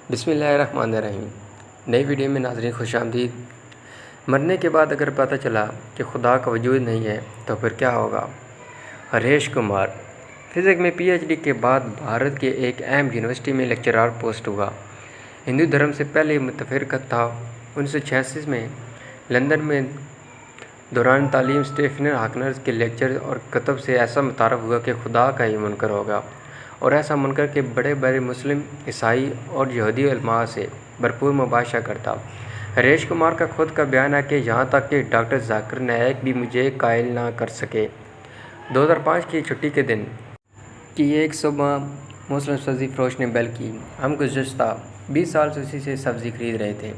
بسم اللہ الرحمن الرحیم۔ نئی ویڈیو میں ناظرین خوش آمدید۔ مرنے کے بعد اگر پتہ چلا کہ خدا کا وجود نہیں ہے تو پھر کیا ہوگا؟ ہریش کمار فزکس میں پی ایچ ڈی کے بعد بھارت کے ایک اہم یونیورسٹی میں لیکچرار پوسٹ ہوا۔ ہندو دھرم سے پہلے متفرقہ تھا۔ 1986 میں لندن میں دوران تعلیم اسٹیفن ہاکنر کے لیکچر اور کتب سے ایسا متعارف ہوا کہ خدا کا ہی منکر ہوگا، اور ایسا منکر کے بڑے بڑے مسلم، عیسائی اور یہودی علماء سے بھرپور مباحثہ کرتا۔ ہریش کمار کا خود کا بیان ہے کہ یہاں تک کہ ڈاکٹر ذاکر نائک بھی مجھے قائل نہ کر سکے۔ 2005 کی چھٹی کے دن کی ایک صبح مسلم سبزی فروش نے بیل کی۔ ہم گزشتہ 20 سال سے اسی سے سبزی خرید رہے تھے۔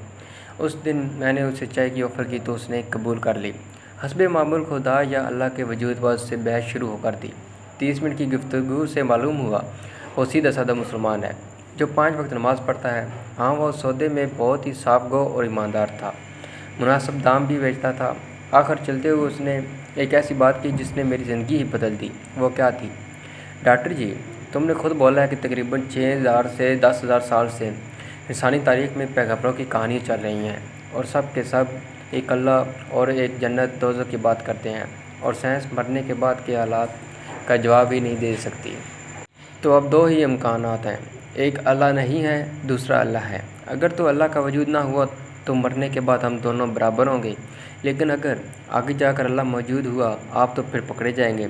اس دن میں نے اسے چائے کی آفر کی تو اس نے قبول کر لی۔ حسب معمول خدا یا اللہ کے وجود پر اس سے بحث شروع ہو کر دی۔ 30 منٹ کی گفتگو سے معلوم ہوا وہ سیدھا سادہ مسلمان ہے جو 5 وقت نماز پڑھتا ہے۔ ہاں، وہ سودے میں بہت ہی صاف گو اور ایماندار تھا، مناسب دام بھی بیچتا تھا۔ آخر چلتے ہوئے اس نے ایک ایسی بات کی جس نے میری زندگی ہی بدل دی۔ وہ کیا تھی؟ ڈاکٹر جی، تم نے خود بولا ہے کہ تقریباً 6000 سے 10,000 سال سے انسانی تاریخ میں پیغمبروں کی کہانیاں چل رہی ہیں، اور سب کے سب ایک اللہ اور ایک جنت دوزخ کی بات کرتے ہیں، اور سائنس مرنے کے بعد کے حالات کا جواب ہی نہیں دے سکتی۔ تو اب 2 ہی امکانات ہیں، ایک اللہ نہیں ہے، دوسرا اللہ ہے۔ اگر تو اللہ کا وجود نہ ہوا تو مرنے کے بعد ہم دونوں برابر ہوں گے، لیکن اگر آگے جا کر اللہ موجود ہوا آپ تو پھر پکڑے جائیں گے۔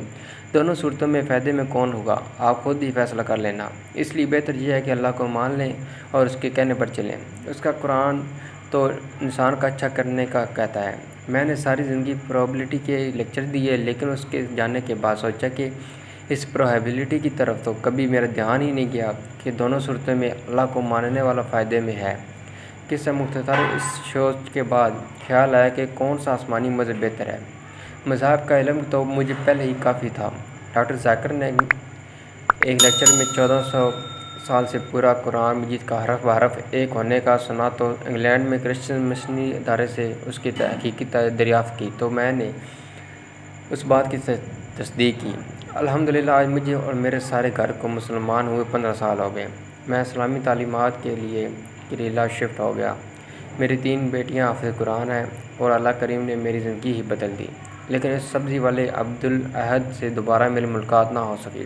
دونوں صورتوں میں فائدے میں کون ہوگا آپ خود ہی فیصلہ کر لینا۔ اس لیے بہتر یہ ہے کہ اللہ کو مان لیں اور اس کے کہنے پر چلیں۔ اس کا قرآن تو انسان کا اچھا کرنے کا کہتا ہے۔ میں نے ساری زندگی پروبیبلٹی کے لیکچر دیے، لیکن اس کے جاننے کے بعد سوچا کہ اس پروبیبلٹی کی طرف تو کبھی میرا دھیان ہی نہیں گیا کہ دونوں صورتوں میں اللہ کو ماننے والا فائدے میں ہے۔ قصہ مختصر اس سوچ کے بعد خیال آیا کہ کون سا آسمانی مذہب بہتر ہے۔ مذہب کا علم تو مجھے پہلے ہی کافی تھا۔ ڈاکٹر ذاکر نے ایک لیکچر میں 1400 سال سے پورا قرآن مجید کا حرف بحرف ایک ہونے کا سنا تو انگلینڈ میں کرسچن مشنری ادارے سے اس کی تحقیقی دریافت کی تو میں نے اس بات کی تصدیق کی۔ الحمدللہ آج مجھے اور میرے سارے گھر کو مسلمان ہوئے 15 سال ہو گئے۔ میں اسلامی تعلیمات کے لیے کیرلا شفٹ ہو گیا۔ میری 3 بیٹیاں حافظ قرآن ہیں اور اللہ کریم نے میری زندگی ہی بدل دی۔ لیکن اس سبزی والے عبدالاحد سے دوبارہ میری ملاقات نہ ہو سکی،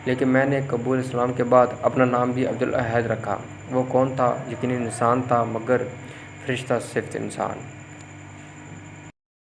لیکن میں نے قبول اسلام کے بعد اپنا نام بھی عبدالاحد رکھا۔ وہ کون تھا؟ یقیناً انسان تھا، مگر فرشتہ صفت انسان۔